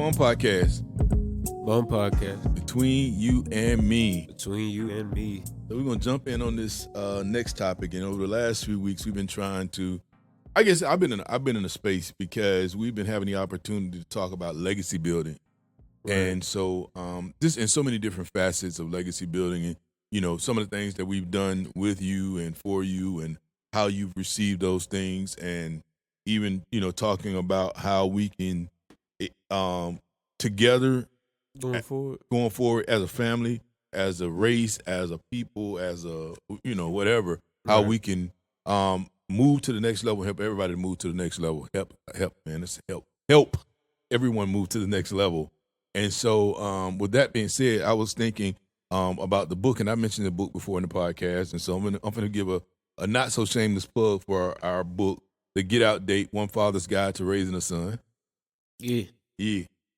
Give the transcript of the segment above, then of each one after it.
Bone Podcast. Bone Podcast. Between you and me. Between you and me. So we're going to jump in on this next topic. And over the last few weeks, we've been trying to, I guess I've been in a space because we've been having the opportunity to talk about legacy building. Right. And so this in so many different facets of legacy building and, you know, some of the things that we've done with you and for you and how you've received those things, and even, you know, talking about how we can together going forward as a family, as a race, as a people, as a, you know, whatever, how we can move to the next level, help everybody move to the next level. Help, man, it's help everyone move to the next level. And so with that being said, I was thinking about the book, and I mentioned the book before in the podcast, and so I'm gonna give a not so shameless plug for our book, The Get Out Date: One Father's Guide to Raising a Son. Yeah.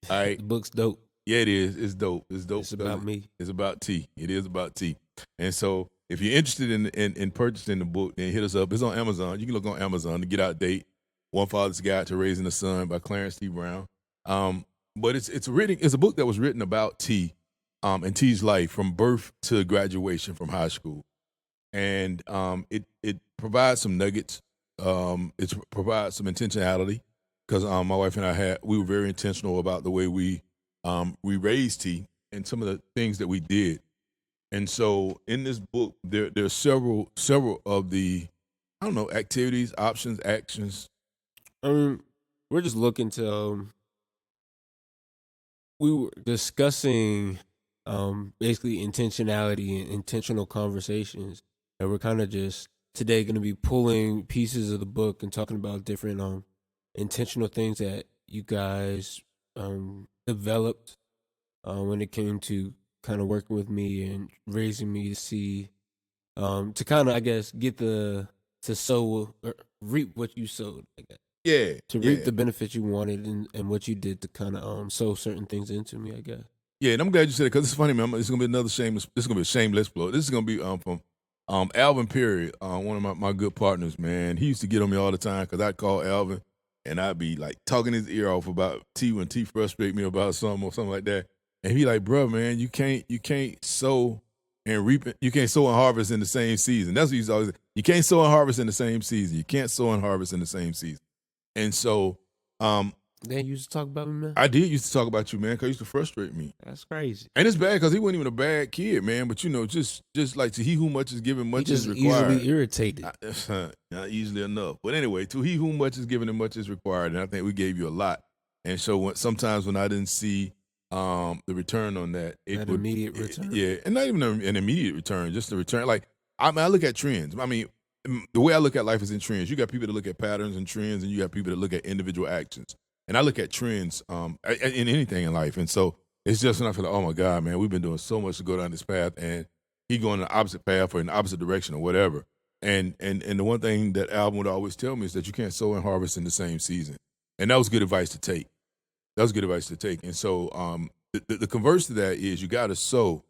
All right. The book's dope. Yeah, it is. It's dope. It's about me. It's about T. It is about T. And so if you're interested in purchasing the book, then hit us up. It's on Amazon. You can look on Amazon, The Get Out Date: One Father's Guide to Raising a Son by Clarence T. Brown. But it's a book that was written about T and T's life from birth to graduation from high school. And it provides some nuggets. It provides some intentionality, because my wife and we were very intentional about the way we raised T and some of the things that we did. And so in this book, there's several of the, I don't know, activities, options, actions. We're just looking to we were discussing basically intentionality and intentional conversations, and we're kind of just today going to be pulling pieces of the book and talking about different intentional things that you guys developed when it came to kind of working with me and raising me to see, to kind of, I guess, to sow or reap what you sowed, I guess. Yeah. To reap the benefits you wanted and what you did to kind of sow certain things into me, I guess. Yeah, and I'm glad you said it, because it's funny, man. It's going to be another shameless, this is going to be a shameless plug. This is going to be from Alvin Perry, one of my good partners, man. He used to get on me all the time because I'd call Alvin and I'd be like talking his ear off about T when T frustrate me about something or something like that. And he like, bro, man, you can't sow and reap it. You can't sow and harvest in the same season. That's what he's always. You can't sow and harvest in the same season. You can't sow and harvest in the same season. And so, they used to talk about me, man. I did used to talk about you, man, because you used to frustrate me. That's crazy. And it's bad because he wasn't even a bad kid, man. But you know, just like to he who much is given, much is required. Easily irritated. Not easily enough. But anyway, to he who much is given and much is required. And I think we gave you a lot. And so sometimes when I didn't see the return on that, immediate return. Yeah, and not even an immediate return, just the return. Like I look at trends. I mean, the way I look at life is in trends. You got people that look at patterns and trends, and you got people that look at individual actions. And I look at trends in anything in life. And so it's just when I feel like, oh my God, man, we've been doing so much to go down this path, and he going in the opposite path or in the opposite direction or whatever. And the one thing that Alvin would always tell me is that you can't sow and harvest in the same season. And that was good advice to take. And so the converse to that is you got to sow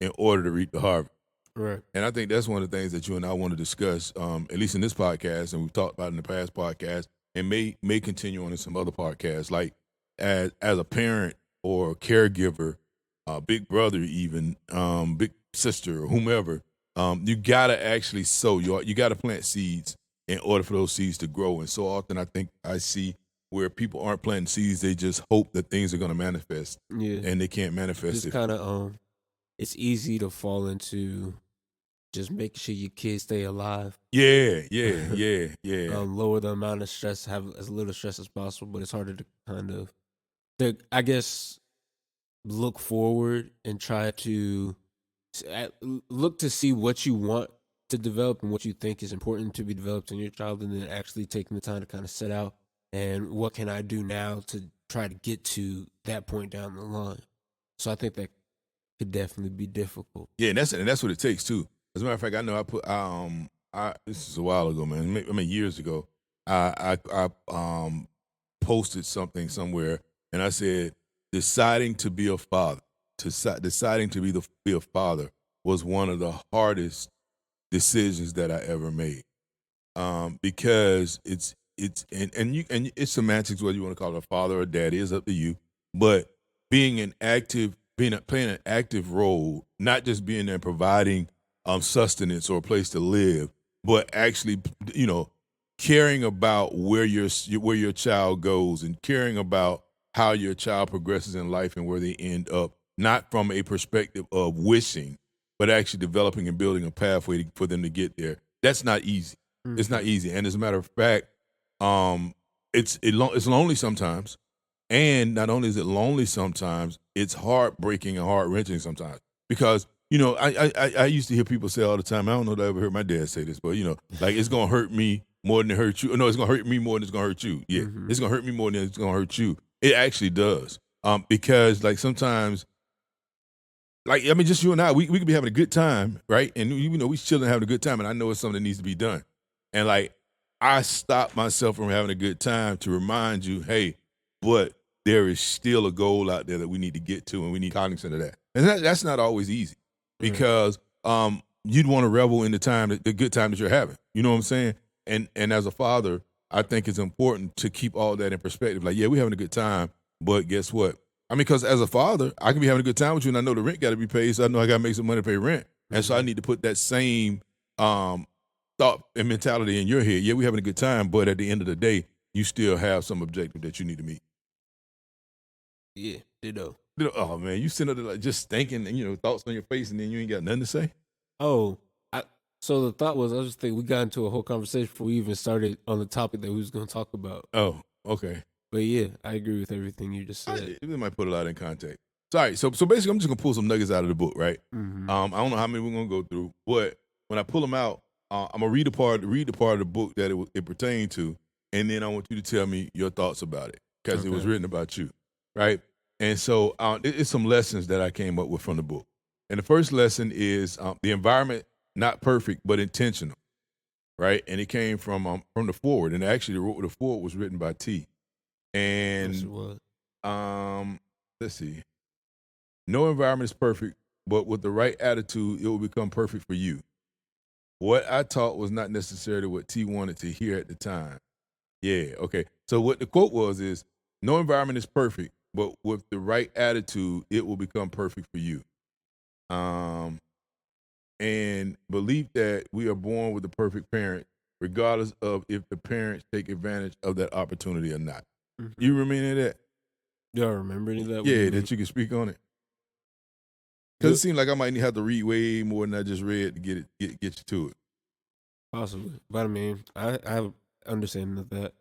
in order to reap the harvest. Right. And I think that's one of the things that you and I want to discuss, at least in this podcast, and we've talked about in the past podcast, and may continue on in some other podcasts, like as a parent or caregiver, big brother even, big sister or whomever, you got to actually sow. You got to plant seeds in order for those seeds to grow. And so often I think I see where people aren't planting seeds, they just hope that things are going to manifest. Yeah. And they can't manifest just kind of, it's easy to fall into just making sure your kids stay alive. Yeah. Lower the amount of stress, have as little stress as possible, but it's harder to kind of, I guess, look forward and try to look to see what you want to develop and what you think is important to be developed in your child, and then actually taking the time to kind of set out and what can I do now to try to get to that point down the line. So I think that could definitely be difficult. Yeah, and that's what it takes too. As a matter of fact, I know I put this is a while ago, man. I mean, years ago, I posted something somewhere, and I said, deciding to be a father, deciding to be a father was one of the hardest decisions that I ever made, because it's it's semantics, whether you want to call it a father or daddy, is up to you. but being an active, playing an active role, not just being there providing sustenance or a place to live, but actually, caring about where your child goes and caring about how your child progresses in life and where they end up, not from a perspective of wishing, but actually developing and building a pathway for them to get there. That's not easy. Mm-hmm. It's not easy. And as a matter of fact, it's lonely sometimes. And not only is it lonely sometimes, it's heartbreaking and heart-wrenching sometimes. Because, I used to hear people say all the time, I don't know if I ever heard my dad say this, but, like, it's going to hurt me more than it hurt you. No, it's going to hurt me more than it's going to hurt you. Yeah, It's going to hurt me more than it's going to hurt you. It actually does. Because, like, sometimes, like, I mean, just you and I, we could be having a good time, right? And, we chilling having a good time, and I know it's something that needs to be done. And, like, I stop myself from having a good time to remind you, hey, but there is still a goal out there that we need to get to, and we need cognizant of that. And that's not always easy because you'd want to revel in the good time that you're having. You know what I'm saying? And as a father, I think it's important to keep all that in perspective. Like, yeah, we're having a good time, but guess what? I mean, because as a father, I can be having a good time with you, and I know the rent got to be paid, so I know I got to make some money to pay rent. And so I need to put that same thought and mentality in your head. Yeah, we're having a good time, but at the end of the day, you still have some objective that you need to meet. Yeah, ditto. Oh man, you sitting there like just thinking and thoughts on your face, and then you ain't got nothing to say. Oh, so the thought was, I was just thinking we got into a whole conversation before we even started on the topic that we was going to talk about. Oh, okay. But yeah, I agree with everything you just said. We might put a lot in context. Sorry, so basically, I'm just gonna pull some nuggets out of the book, right? Mm-hmm. I don't know how many we're gonna go through, but when I pull them out, I'm gonna read the part of the book that it pertained to, and then I want you to tell me your thoughts about it because it was written about you, right? And so it's some lessons that I came up with from the book. And the first lesson is the environment not perfect but intentional, right? And it came from the forward, and actually the forward was written by T. And let's see. No environment is perfect, but with the right attitude, it will become perfect for you. What I taught was not necessarily what T wanted to hear at the time. Yeah, okay. So what the quote was is, no environment is perfect, but with the right attitude, it will become perfect for you. And believe that we are born with the perfect parent, regardless of if the parents take advantage of that opportunity or not. Mm-hmm. You remember any of that? Yeah, I remember any of that? Yeah, that you can speak on it. Because it seemed like I might have to read way more than I just read to get you to it. Possibly, but I mean, I have understanding of that.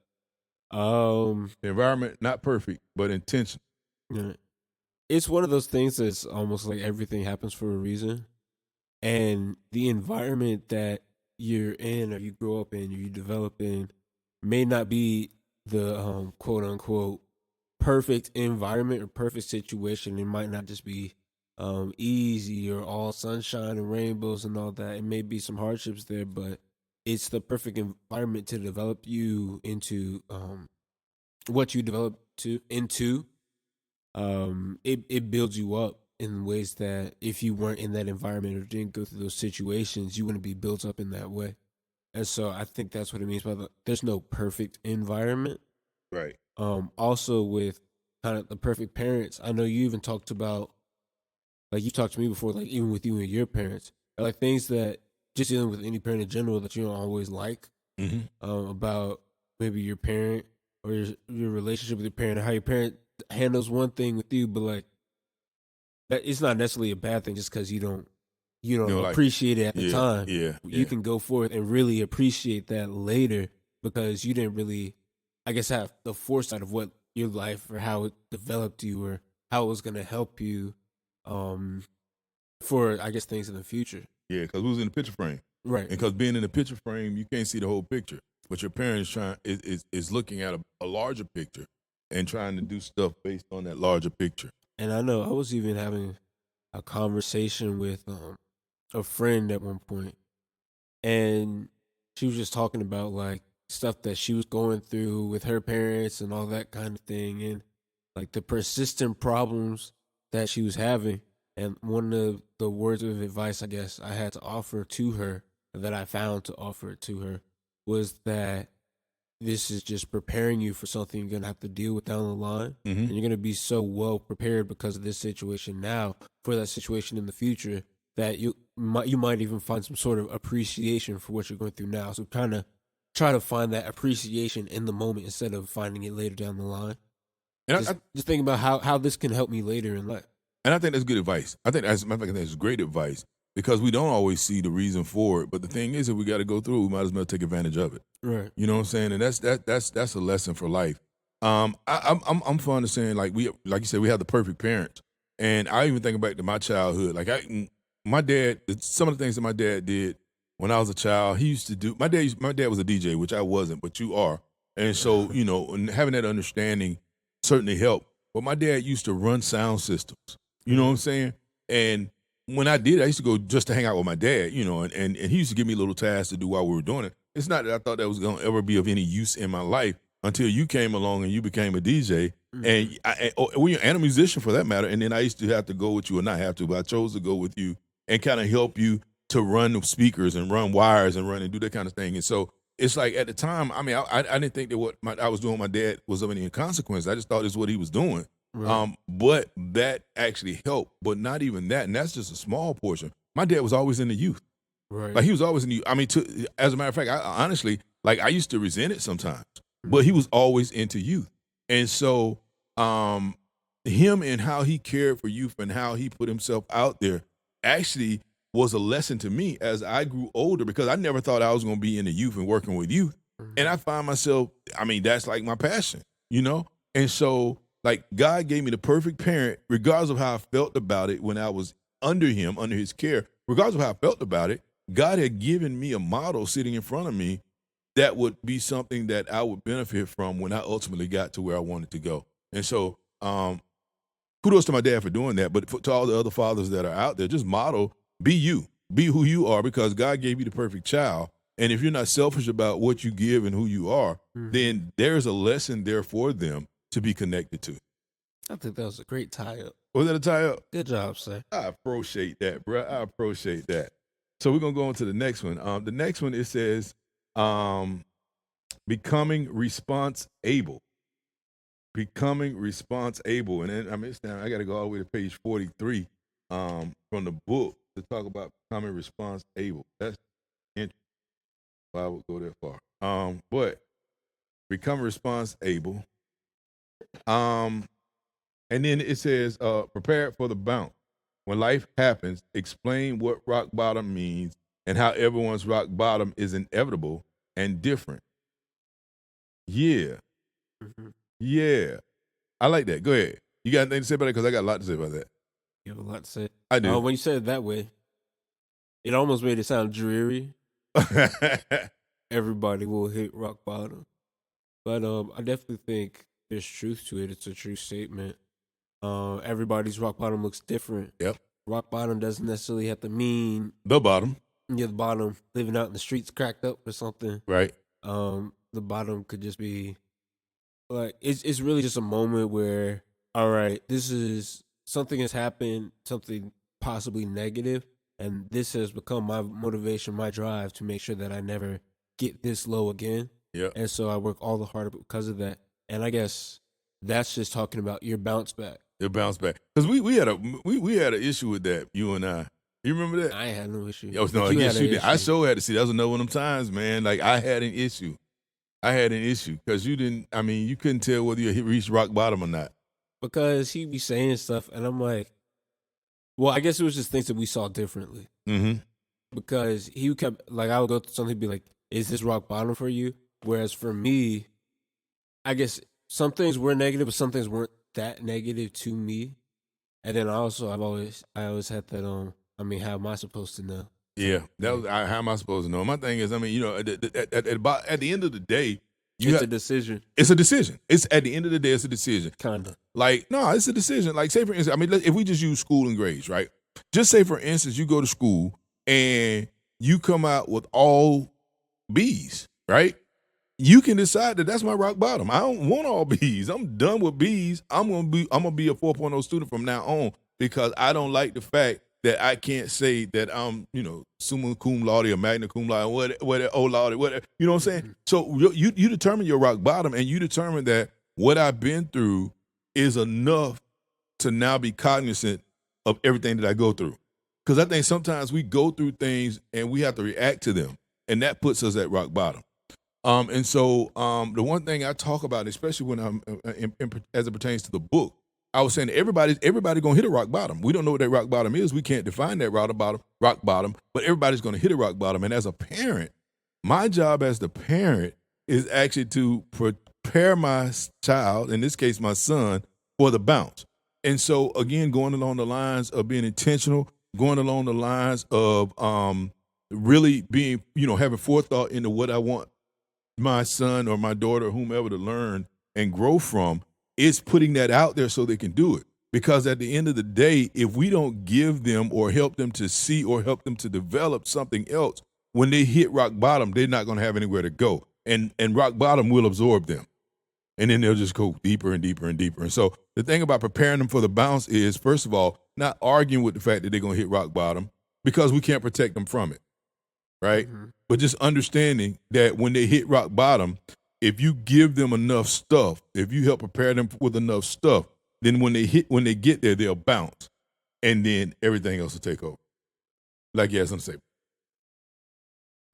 The environment not perfect, but intentional. Yeah. It's one of those things that's almost like everything happens for a reason, and the environment that you're in, or you grow up in, or you develop in, may not be the quote unquote perfect environment or perfect situation. It might not just be easy or all sunshine and rainbows and all that. It may be some hardships there, but it's the perfect environment to develop you into what you develop into. It builds you up in ways that if you weren't in that environment or didn't go through those situations, you wouldn't be built up in that way. And so I think that's what it means by there's no perfect environment. Right. Also with kind of the perfect parents, I know you even talked about, like you talked to me before, like even with you and your parents, like things that just dealing with any parent in general that you don't always like, about maybe your parent or your relationship with your parent, or how your parent handles one thing with you, but like that, it's not necessarily a bad thing just because you don't appreciate it at the time. Yeah, you can go forth and really appreciate that later because you didn't really, I guess, have the foresight of what your life or how it developed you or how it was going to help you for, I guess, things in the future. Yeah, because we was in the picture frame. Right. And because being in the picture frame, you can't see the whole picture. But your parents is looking at a larger picture and trying to do stuff based on that larger picture. And I know I was even having a conversation with a friend at one point, and she was just talking about like stuff that she was going through with her parents and all that kind of thing, and like the persistent problems that she was having. And one of the words of advice I guess I had to offer to her, that I found to offer it to her, was that this is just preparing you for something you're gonna have to deal with down the line, Mm-hmm. and you're gonna be so well prepared because of this situation now for that situation in the future that you might even find some sort of appreciation for what you're going through now. So kind of try to find that appreciation in the moment instead of finding it later down the line. And just think about how this can help me later in life. And I think that's good advice. I think that's great advice because we don't always see the reason for it. But the thing is, if we got to go through it, we might as well take advantage of it. Right. You know what I'm saying? And that's a lesson for life. I'm fond of saying like you said, we have the perfect parents. And I even think back to my childhood. Like my dad, some of the things that my dad did when I was a child, he used to do. My dad was a DJ, which I wasn't, but you are. And so and having that understanding certainly helped. But my dad used to run sound systems. You know what I'm saying? And when I did, I used to go just to hang out with my dad, and he used to give me little tasks to do while we were doing it. It's not that I thought that was going to ever be of any use in my life until you came along and you became a DJ, and a musician for that matter. And then I used to have to go with you, or not have to, but I chose to go with you and kind of help you to run the speakers and run wires and do that kind of thing. And so it's like at the time, I mean, I didn't think that what I was doing with my dad was of any consequence. I just thought it's what he was doing. Right. But that actually helped, but not even that. And that's just a small portion. My dad was always in the youth. Right. Like he was always in the youth. I mean, as a matter of fact, I honestly, like I used to resent it sometimes, but he was always into youth. And so him and how he cared for youth and how he put himself out there actually was a lesson to me as I grew older, because I never thought I was going to be in the youth and working with youth. And I find myself, I mean, that's like my passion, And so like God gave me the perfect parent, regardless of how I felt about it when I was under him, under his care, regardless of how I felt about it, God had given me a model sitting in front of me that would be something that I would benefit from when I ultimately got to where I wanted to go. And so kudos to my dad for doing that. But to all the other fathers that are out there, just model, be you, be who you are, because God gave you the perfect child. And if you're not selfish about what you give and who you are, then there's a lesson there for them to be connected to. I think that was a great tie-up. Was that a tie-up? Good job, sir. I appreciate that, bro. I appreciate that. So we're going to go on to the next one. The next one, it says, becoming response able. Becoming response able. And then, I got to go all the way to page 43 from the book to talk about becoming response able. That's interesting. Why I would go that far. But becoming response able. And then it says, prepare for the bounce. When life happens, explain what rock bottom means and how everyone's rock bottom is inevitable and different. Yeah. Yeah. I like that. Go ahead. You got anything to say about it? Because I got a lot to say about that. You have a lot to say. I do. When you said it that way, it almost made it sound dreary. Everybody will hit rock bottom. But I definitely think there's truth to it. It's a true statement. Everybody's rock bottom looks different. Yep. Rock bottom doesn't necessarily have to mean the bottom. Yeah, the bottom, living out in the streets cracked up or something. Right. The bottom could just be like it's really just a moment where, all right, this is something has happened, something possibly negative, and this has become my motivation, my drive to make sure that I never get this low again. Yeah. And so I work all the harder because of that. And I guess that's just talking about your bounce back. Your bounce back. Because we had an issue with that, you and I. You remember that? I had no issue. I sure had to see. That was another one of them times, man. Like I had an issue. Because you couldn't tell whether you reached rock bottom or not. Because he'd be saying stuff, and I'm like, well, I guess it was just things that we saw differently. Mm-hmm. Because he kept, like, I would go through something, he'd be like, is this rock bottom for you? Whereas for me, I guess some things were negative, but some things weren't that negative to me. And then I always had that, how am I supposed to know? Yeah, that was how am I supposed to know? My thing is, at the end of the day, it's a decision. It's a decision. It's at the end of the day, it's a decision. Kinda. Like, no, it's a decision. Like, say for instance, if we just use school and grades, right? Just say for instance, you go to school and you come out with all B's, right? You can decide that that's my rock bottom. I don't want all B's. I'm done with B's. I'm gonna be a 4.0 student from now on because I don't like the fact that I can't say that I'm, summa cum laude or magna cum laude, what oh laude, whatever. You know what I'm saying? Mm-hmm. So you determine your rock bottom, and you determine that what I've been through is enough to now be cognizant of everything that I go through. Because I think sometimes we go through things and we have to react to them, and that puts us at rock bottom. And so the one thing I talk about, especially when I'm as it pertains to the book, I was saying everybody gonna hit a rock bottom. We don't know what that rock bottom is. We can't define that rock bottom, but everybody's gonna hit a rock bottom. And as a parent, my job as the parent is actually to prepare my child, in this case my son, for the bounce. And so again, going along the lines of being intentional, going along the lines of really being, having forethought into what I want my son or my daughter or whomever to learn and grow from, is putting that out there so they can do it. Because at the end of the day, if we don't give them or help them to see or help them to develop something else, when they hit rock bottom, they're not going to have anywhere to go. And rock bottom will absorb them. And then they'll just go deeper and deeper and deeper. And so the thing about preparing them for the bounce is, first of all, not arguing with the fact that they're going to hit rock bottom, because we can't protect them from it, right? Mm-hmm. But just understanding that when they hit rock bottom, if you give them enough stuff, if you help prepare them with enough stuff, then when they get there, they'll bounce, and then everything else will take over. Like you had something to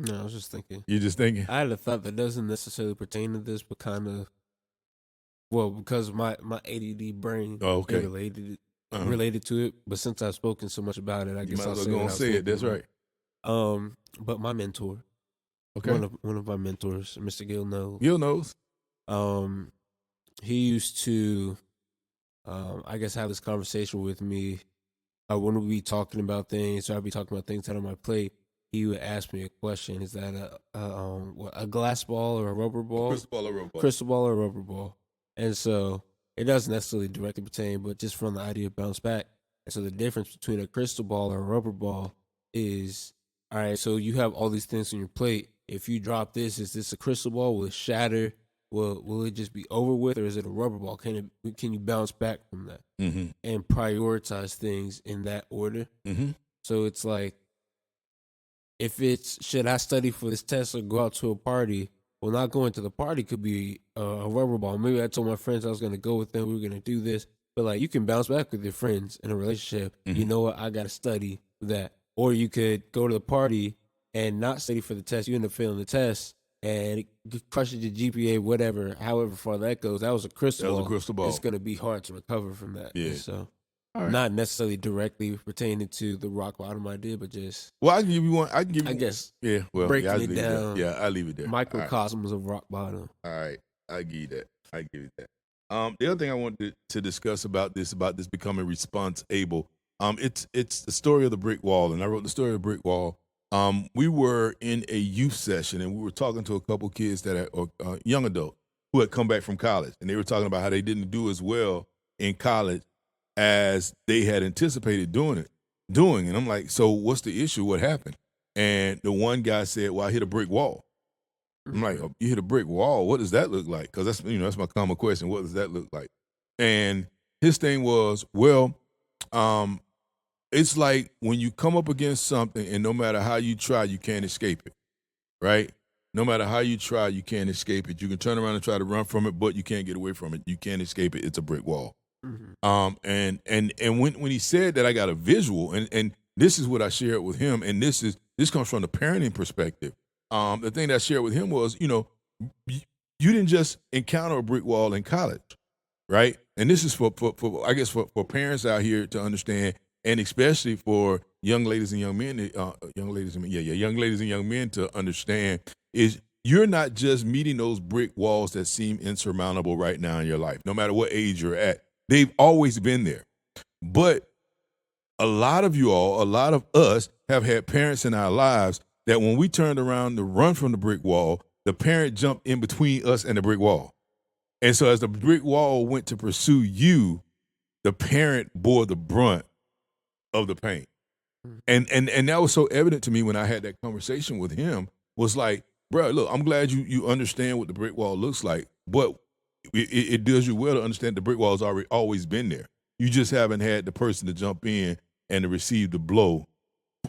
say. No, I was just thinking. You're just thinking? I had a thought that doesn't necessarily pertain to this, but kind of, because my ADD brain related to it. But since I've spoken so much about it, I guess I'll say it. That's right. But my mentor, one of my mentors, Mr. Gil knows. Gil knows. He used to, I guess, have this conversation with me. When we'd be talking about things, or I'd be talking about things out on my plate, he would ask me a question: is that a glass ball or a rubber ball? Crystal ball or rubber ball. Crystal ball or rubber ball. And so it doesn't necessarily directly pertain, but just from the idea of bounce back. And so the difference between a crystal ball or a rubber ball is, all right, so you have all these things on your plate. If you drop this, is this a crystal ball? Will it shatter? Will it just be over with, or is it a rubber ball? Can you bounce back from that? Mm-hmm. And prioritize things in that order? Mm-hmm. So it's like, if it's, should I study for this test or go out to a party? Well, not going to the party could be a rubber ball. Maybe I told my friends I was going to go with them. We were going to do this. But, like, you can bounce back with your friends in a relationship. Mm-hmm. You know what? I got to study for that. Or you could go to the party and not study for the test. You end up failing the test and it crushes your GPA, whatever, however far that goes. That was a crystal ball. It's going to be hard to recover from that. Yeah. So, not necessarily directly pertaining to the rock bottom idea, but just. Well, I can give you one. I guess. Yeah. Well, breaking it down. Yeah, I'll leave it there. Microcosms of rock bottom. All right. I give you that. The other thing I wanted to discuss about this becoming response able. It's the story of the brick wall, and I wrote the story of the brick wall. We were in a youth session, and we were talking to a couple kids that are young adults who had come back from college, and they were talking about how they didn't do as well in college as they had anticipated doing. And I'm like, so what's the issue? What happened? And the one guy said, well, I hit a brick wall. I'm like, oh, you hit a brick wall? What does that look like? Because that's my common question. What does that look like? And his thing was, well, it's like when you come up against something and no matter how you try, you can't escape it, right? No matter how you try, you can't escape it. You can turn around and try to run from it, but you can't get away from it. You can't escape it. It's a brick wall. Mm-hmm. And when he said that, I got a visual, and this is what I shared with him, and this comes from the parenting perspective. The thing that I shared with him was, you didn't just encounter a brick wall in college, right? And this is for I guess for parents out here to understand, and especially for young ladies and young men, young ladies and young men to understand, is you're not just meeting those brick walls that seem insurmountable right now in your life, no matter what age you're at. They've always been there. But a lot of us have had parents in our lives that when we turned around to run from the brick wall, the parent jumped in between us and the brick wall. And so as the brick wall went to pursue you, the parent bore the brunt of the pain. And that was so evident to me when I had that conversation with him, was like, bro, look, I'm glad you understand what the brick wall looks like, but it does you well to understand the brick wall has always been there. You just haven't had the person to jump in and to receive the blow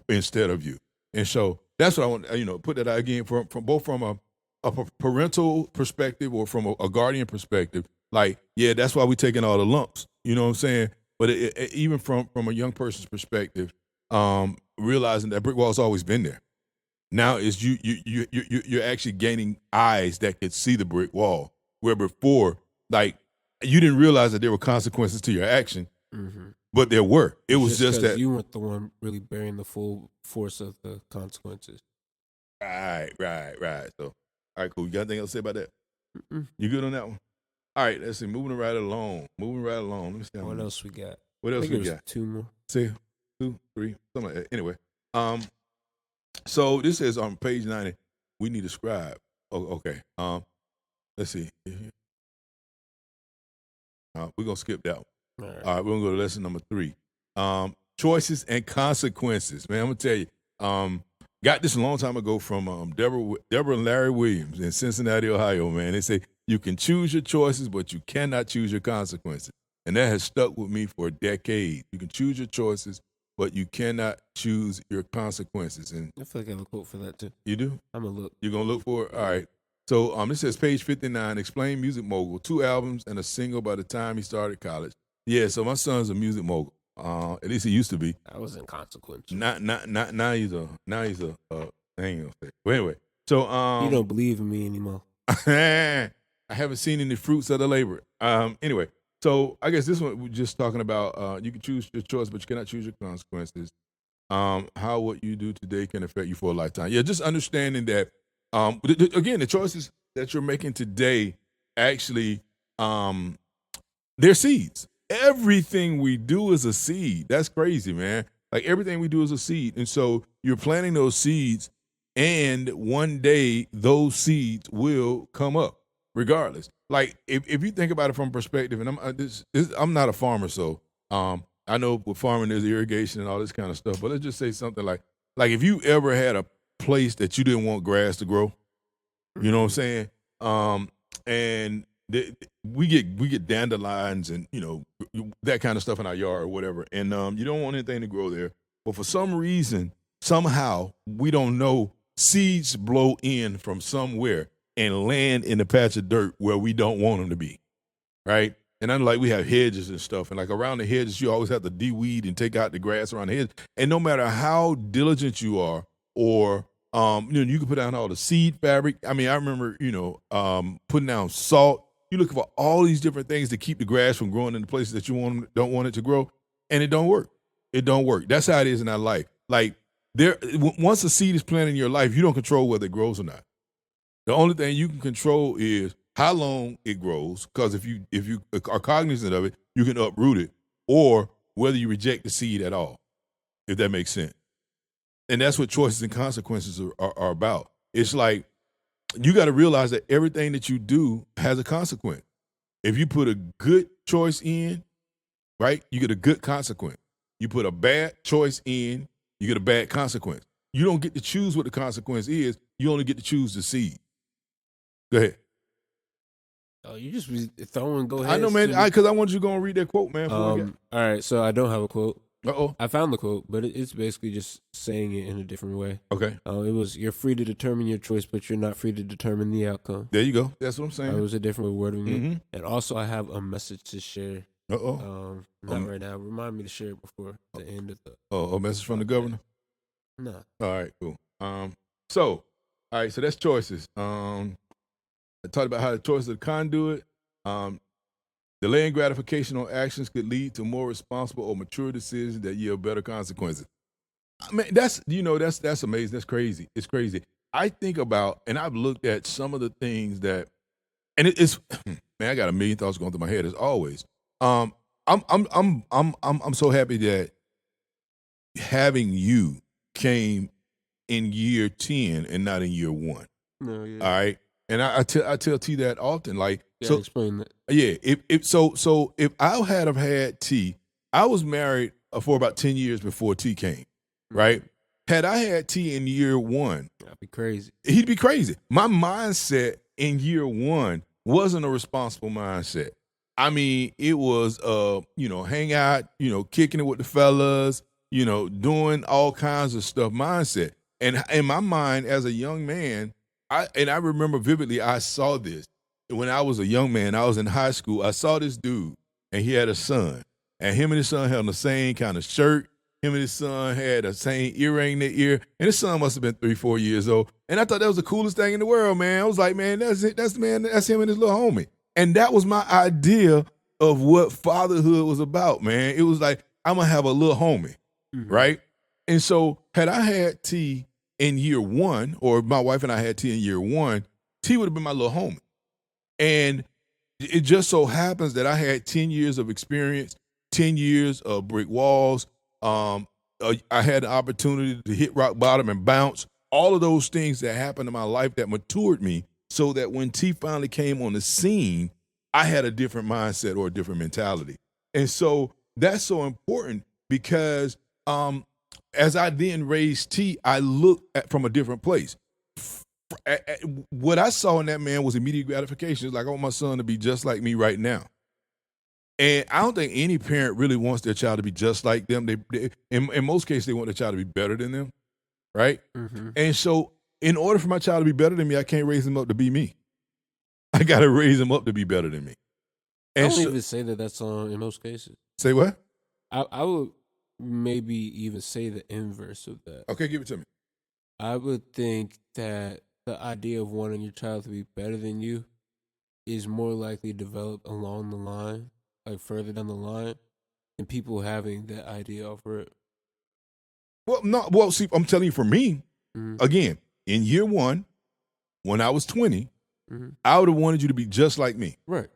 instead of you. And so that's what I want, put that out again from both from a parental perspective or from a guardian perspective. Like, yeah, that's why we're taking all the lumps. You know what I'm saying? But even from a young person's perspective, realizing that brick wall's always been there. Now is you're actually gaining eyes that could see the brick wall, where before, like, you didn't realize that there were consequences to your action, but there were. It was just that you weren't the one really bearing the full force of the consequences. Right. So, all right, cool. You got anything else to say about that? You good on that one? All right, let's see. Moving right along. Let me see. What else we got? What else we got? 2 more. See, 2, 3, something like that. Anyway, so this says on page 90, we need a scribe. Oh, okay. Let's see. We're gonna skip that one. All right, we're gonna go to lesson number 3. Choices and consequences. Man, I'm gonna tell you. Got this a long time ago from Deborah and Larry Williams in Cincinnati, Ohio. Man, they say you can choose your choices, but you cannot choose your consequences, and that has stuck with me for a decade. You can choose your choices, but you cannot choose your consequences. And I feel like I have a quote for that too. You do? I'm gonna look. You're gonna look for it? All right. So this says page 59. Explain music mogul. 2 albums and a single by the time he started college. Yeah. So my son's a music mogul. At least he used to be. I was inconsequential. Now he's a I ain't gonna say. But anyway, so you don't believe in me anymore. I haven't seen any fruits of the labor. Anyway, so I guess this one we're just talking about. You can choose your choice, but you cannot choose your consequences. How what you do today can affect you for a lifetime. Yeah, just understanding that. Again, the choices that you're making today actually, they're seeds. Everything we do is a seed. That's crazy, man. Like, everything we do is a seed. And so you're planting those seeds, and one day those seeds will come up regardless. Like, if you think about it from perspective, and I'm not a farmer, so I know with farming there's irrigation and all this kind of stuff, but let's just say something like if you ever had a place that you didn't want grass to grow, you know what I'm saying? And we get dandelions and that kind of stuff in our yard or whatever, and you don't want anything to grow there. But for some reason, somehow, we don't know, seeds blow in from somewhere and land in a patch of dirt where we don't want them to be, right? And unlike we have hedges and stuff, and like around the hedges, you always have to de-weed and take out the grass around the hedge. And no matter how diligent you are, or you can put down all the seed fabric. I mean, I remember putting down salt. You look for all these different things to keep the grass from growing in the places that you don't want it to grow, and it don't work. It don't work. That's how it is in our life. Like, once a seed is planted in your life, you don't control whether it grows or not. The only thing you can control is how long it grows, because if you are cognizant of it, you can uproot it, or whether you reject the seed at all, if that makes sense. And that's what choices and consequences are about. It's like, you got to realize that everything that you do has a consequence. If you put a good choice in, right, you get a good consequence. You put a bad choice in, you get a bad consequence. You don't get to choose what the consequence is. You only get to choose the seed. Go ahead. Oh, you just throwing go ahead. I know, man, because I wanted you to go and read that quote, man. All right, so I don't have a quote. Uh-oh. I found the quote, but it's basically just saying it in a different way. Okay. It was, you're free to determine your choice, but you're not free to determine the outcome. There you go. That's what I'm saying. It was a different wording. Mm-hmm. And also, I have a message to share. Uh-oh. Not right now. Remind me to share it before the end of the... Oh, a message from the governor? No. All right, cool. So that's choices. I talked about how the choice of the conduit, delaying gratification on actions could lead to more responsible or mature decisions that yield better consequences. I mean, that's amazing. That's crazy. It's crazy. I think about, and I've looked at some of the things that, and it's man, I got a million thoughts going through my head as always. I'm so happy that having you came in year 10 and not in year 1. No, yeah. All right. And I tell T that often, like, so explain that. Yeah, if I had have had T, I was married for about 10 years before T came, right? Had I had T in year 1, that'd be crazy. He'd be crazy. My mindset in year 1 wasn't a responsible mindset. I mean, it was hang out, kicking it with the fellas, doing all kinds of stuff mindset. And in my mind, as a young man, I remember vividly, I saw this when I was a young man. I was in high school. I saw this dude, and he had a son, and him and his son had on the same kind of shirt. Him and his son had the same earring in their ear, and his son must have been 3-4 years old. And I thought that was the coolest thing in the world, man. I was like, man, that's it. That's him and his little homie. And that was my idea of what fatherhood was about, man. It was like, I'm gonna have a little homie, right? And so, had I had T in year one, or my wife and I had T in year one, T would have been my little homie. And it just so happens that I had 10 years of experience, 10 years of brick walls. I had the opportunity to hit rock bottom and bounce. All of those things that happened in my life that matured me, so that when T finally came on the scene, I had a different mindset or a different mentality. And so that's so important, because as I then raised T, I looked at from a different place. What I saw in that man was immediate gratification. It's like, I want my son to be just like me right now. And I don't think any parent really wants their child to be just like them. They in most cases, they want their child to be better than them, right? And so in order for my child to be better than me, I can't raise him up to be me. I got to raise him up to be better than me. And I don't even say that that's in most cases. Say what? I would maybe even say the inverse of that. Okay, give it to me. I would think that the idea of wanting your child to be better than you is more likely developed along the line, like further down the line, than people having that idea over it. Well, see, I'm telling you, for me, again, in year one, when I was 20, I would have wanted you to be just like me. Right.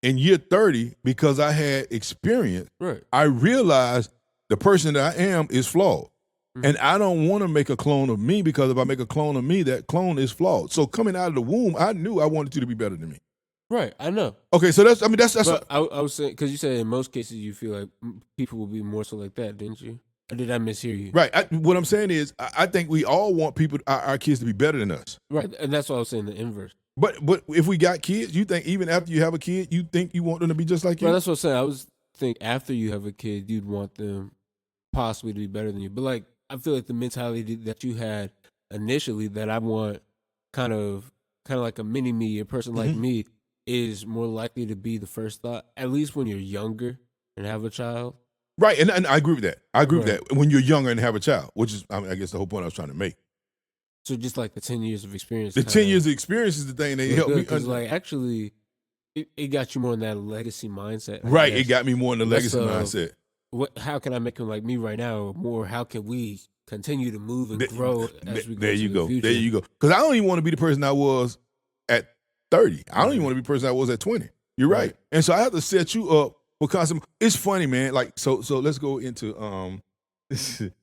In year 30, because I had experience, right, I realized the person that I am is flawed. And I don't want to make a clone of me, because if I make a clone of me, that clone is flawed. So coming out of the womb, I knew I wanted you to be better than me. Right, I know. Okay, so that's. But I was saying, because you said in most cases you feel like people will be more so like that, didn't you? Or did I mishear you? Right. What I'm saying is, I think we all want our kids to be better than us. Right, and that's what I was saying, the inverse. But if we got kids, you think even after you have a kid, you think you want them to be just like you? Right, that's what I'm saying. I was thinking after you have a kid, you'd want them possibly to be better than you. But like, I feel like the mentality that you had initially, that I want kind of like a mini me, a person like me, is more likely to be the first thought, at least when you're younger and have a child. Right, and I agree with that. I agree with that when you're younger and have a child, which is, I guess, the whole point I was trying to make. So just like the 10 years of experience. The 10 years of experience is the thing that helped me. Because like, actually, it got you more in that legacy mindset. Right, it got me more in the legacy mindset. How can I make him like me right now? Or more, how can we continue to move and grow as we go? There you to go. The future? There you go. Because I don't even want to be the person I was at 30. I don't even want to be the person I was at 20. You're right. And so I have to set you up because it's funny, man. Like, so let's go into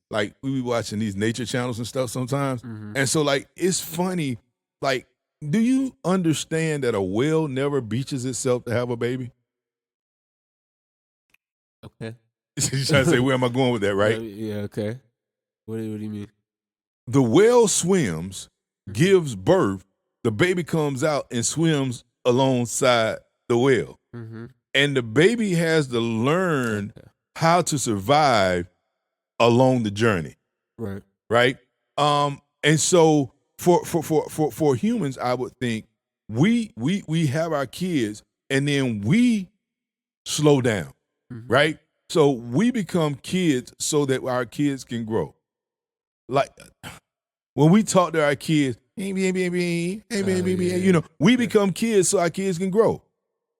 like, we be watching these nature channels and stuff sometimes. And so like, it's funny. Like, do you understand that a whale never beaches itself to have a baby? Okay. You're trying to say, where am I going with that, right? Yeah, okay. What do you mean? The whale swims, gives birth, the baby comes out and swims alongside the whale. And the baby has to learn how to survive along the journey. Right. Right? And so for humans, I would think we have our kids and then we slow down. Right? So we become kids so that our kids can grow. Like when we talk to our kids, hey, baby, you know, we become kids so our kids can grow.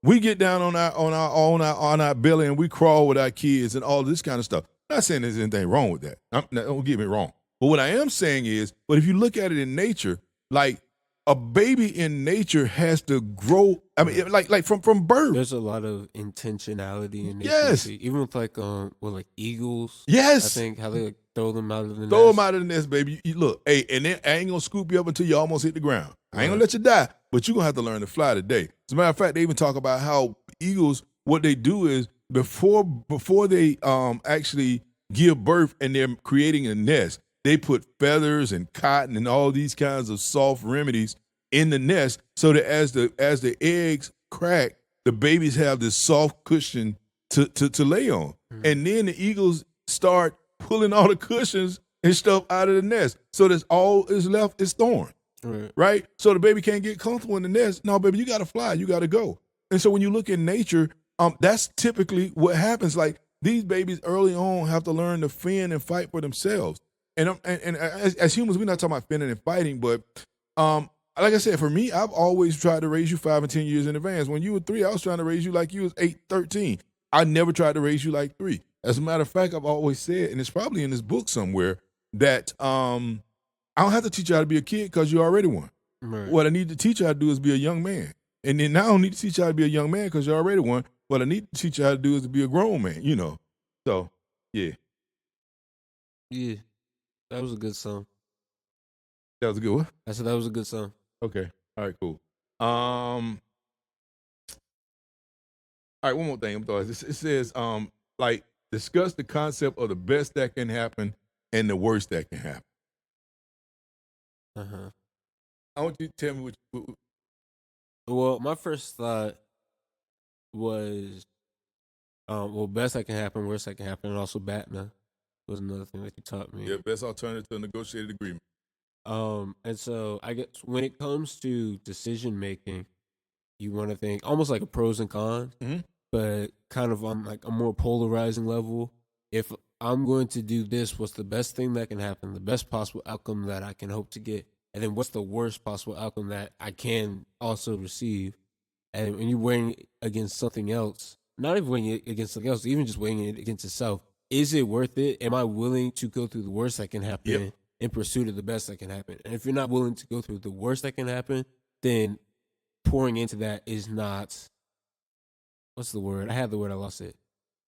We get down on our belly and we crawl with our kids and all this kind of stuff. I'm not saying there's anything wrong with that. Don't get me wrong. But what I am saying is, but if you look at it in nature, like a baby in nature has to grow. I mean, like from birth. There's a lot of intentionality in nature. Yes. Even with like eagles. Yes. I think how they like throw them out of the nest. Throw them out of the nest, baby. You look, hey, and then I ain't gonna scoop you up until you almost hit the ground. I ain't gonna let you die, but you're gonna have to learn to fly today. As a matter of fact, they even talk about how eagles, what they do is before they actually give birth and they're creating a nest, they put feathers and cotton and all these kinds of soft remedies in the nest so that as the eggs crack, the babies have this soft cushion to lay on. And then the eagles start pulling all the cushions and stuff out of the nest. So that's all is left is thorn. Right? So the baby can't get comfortable in the nest. No, baby, you got to fly. You got to go. And so when you look in nature, that's typically what happens. Like these babies early on have to learn to fend and fight for themselves. And as humans, we're not talking about fending and fighting, but like I said, for me, I've always tried to raise you 5 and 10 years in advance. When you were 3, I was trying to raise you like you was 8, 13. I never tried to raise you like 3. As a matter of fact, I've always said, and it's probably in this book somewhere, that I don't have to teach you how to be a kid because you're already one. Right. What I need to teach you how to do is be a young man. And then I don't need to teach you how to be a young man because you're already one. What I need to teach you how to do is to be a grown man, you know. So, yeah. Yeah. That was a good song. That was a good one? I said that was a good song. Okay. All right, cool. All right, one more thing. It says, like, discuss the concept of the best that can happen and the worst that can happen. Uh-huh. I want you to tell me what. Well, my first thought was, best that can happen, worst that can happen, and also BATNA was another thing that you taught me. Yeah, best alternative to a negotiated agreement. And so I guess when it comes to decision making, you want to think almost like a pros and cons, but kind of on like a more polarizing level. If I'm going to do this, what's the best thing that can happen, the best possible outcome that I can hope to get? And then what's the worst possible outcome that I can also receive? And when you're weighing it against something else, not even weighing it against something else, even just weighing it against itself, is it worth it? Am I willing to go through the worst that can happen in pursuit of the best that can happen? And if you're not willing to go through the worst that can happen, then pouring into that is not, what's the word? I had the word, I lost it.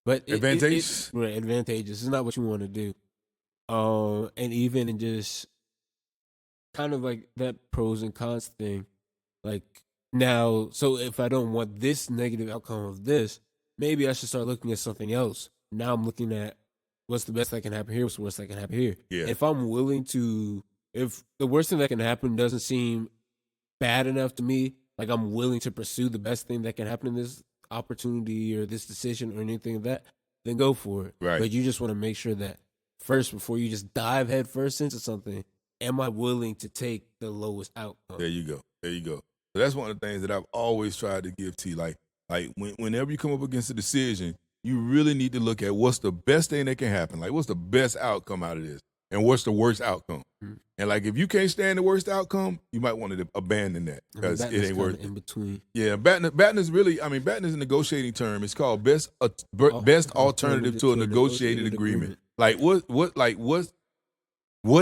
But advantageous? Right, advantageous. It's not what you want to do. And even in just kind of like that pros and cons thing, like now, so if I don't want this negative outcome of this, maybe I should start looking at something else. Now I'm looking at what's the best that can happen here, what's the worst that can happen here. Yeah. If I'm willing to, if the worst thing that can happen doesn't seem bad enough to me, like I'm willing to pursue the best thing that can happen in this opportunity or this decision or anything of that, then go for it. Right. But you just want to make sure that first, before you just dive head first into something, am I willing to take the lowest outcome? There you go. There you go. So that's one of the things that I've always tried to give T. Like whenever you come up against a decision, you really need to look at what's the best thing that can happen. Like what's the best outcome out of this, and what's the worst outcome. Mm-hmm. And like if you can't stand the worst outcome, you might want to abandon that because it ain't worth it. In between. Yeah, BATNA is really. I mean, BATNA is a negotiating term. It's called best alternative to a negotiated agreement. Like what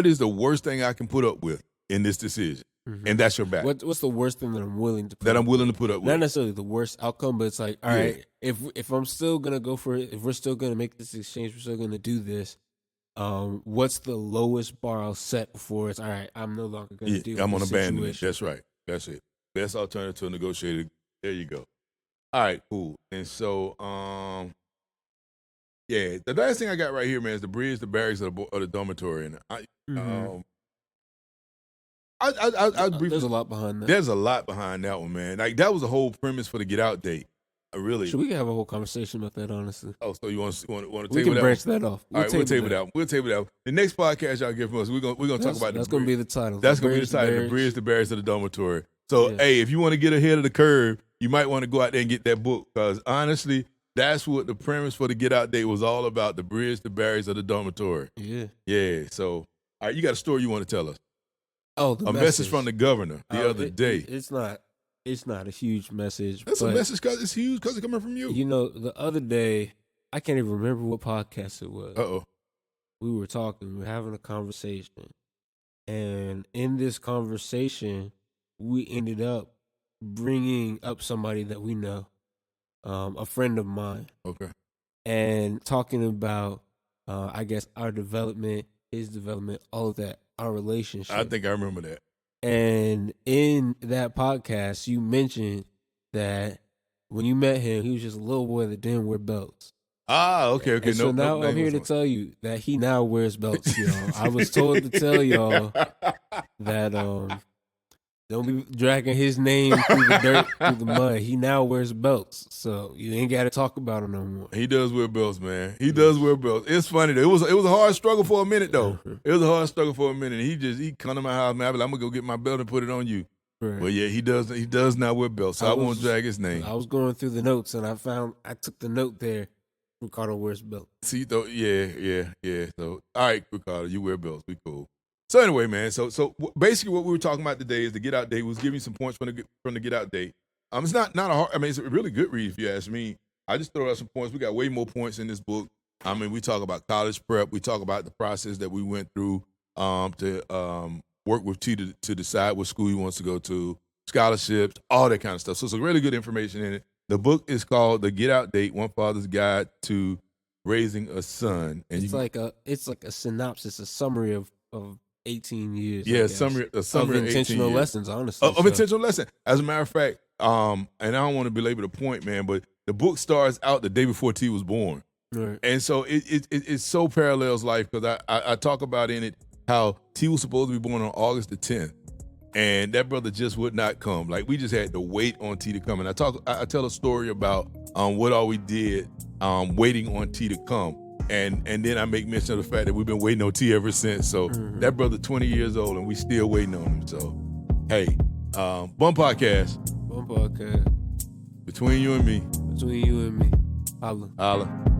is the worst thing I can put up with in this decision? Mm-hmm. And that's your back. What's the worst thing that I'm willing to put I'm willing to put up with? Not necessarily the worst outcome, but it's like, all right, if I'm still gonna go for it, if we're still gonna make this exchange, we're still gonna do this. What's the lowest bar I'll set before it's all right? I'm no longer gonna do. I'm gonna abandon it. That's right. That's it. Best alternative to a negotiated. There you go. All right, cool. And so, the last thing I got right here, man, is the bridge, the barracks of the dormitory, and there's a lot behind that. There's a lot behind that one, man. Like that was the whole premise for the Get Out date. Really, we can have a whole conversation about that, honestly. Oh, so you want to table that? We can branch that off. All right, we'll table that. We'll table that. The next podcast y'all get from us, we're gonna talk about that's gonna be the title. That's gonna be the title. The bridge, the barracks of the dormitory. So, hey, if you want to get ahead of the curve, you might want to go out there and get that book because honestly, that's what the premise for the Get Out date was all about: the bridge, the barracks of the dormitory. Yeah. So, all right, you got a story you want to tell us? Oh, a message from the governor the other day. It's not a huge message. That's a message because it's huge because it's coming from you. You know, the other day, I can't even remember what podcast it was. Uh-oh. We were talking, we were having a conversation. And in this conversation, we ended up bringing up somebody that we know, a friend of mine. Okay. And talking about, I guess, our development, his development, all of that, our relationship. I think I remember that. And in that podcast, you mentioned that when you met him, he was just a little boy that didn't wear belts. Ah, okay. And so now I'm here to tell you that he now wears belts, y'all. I was told to tell y'all that Don't be dragging his name through the dirt, through the mud. He now wears belts, so you ain't got to talk about him no more. He does wear belts, man. He does wear belts. It's funny though. It was a hard struggle for a minute though. It was a hard struggle for a minute. He come to my house, man. I'm gonna go get my belt and put it on you. Right. But yeah, he does not wear belts. So I won't drag his name. I was going through the notes and I took the note there. Ricardo wears belts. See though, yeah. So all right, Ricardo, you wear belts. We cool. So anyway, man. So basically, what we were talking about today is the Get Out Date. Was giving you some points from the Get Out Date. It's not a hard. I mean, it's a really good read if you ask me. I just throw out some points. We got way more points in this book. I mean, we talk about college prep. We talk about the process that we went through to work with T to decide what school he wants to go to, scholarships, all that kind of stuff. So it's a really good information in it. The book is called The Get Out Date: One Father's Guide to Raising a Son. And it's like a synopsis, a summary of 18 years. Yeah, a summary of intentional lessons, honestly. Of intentional lessons. As a matter of fact, and I don't want to belabor the point, man, but the book starts out the day before T was born. Right. And so it so parallels life because I talk about in it how T was supposed to be born on August the 10th. And that brother just would not come. Like, we just had to wait on T to come. And I tell a story about what all we did waiting on T to come. And then I make mention of the fact that we've been waiting on T ever since. So that brother 20 years old and we still waiting on him. So, hey, Bum Podcast. Bum Podcast. Between you and me. Between you and me. Holla. Holla.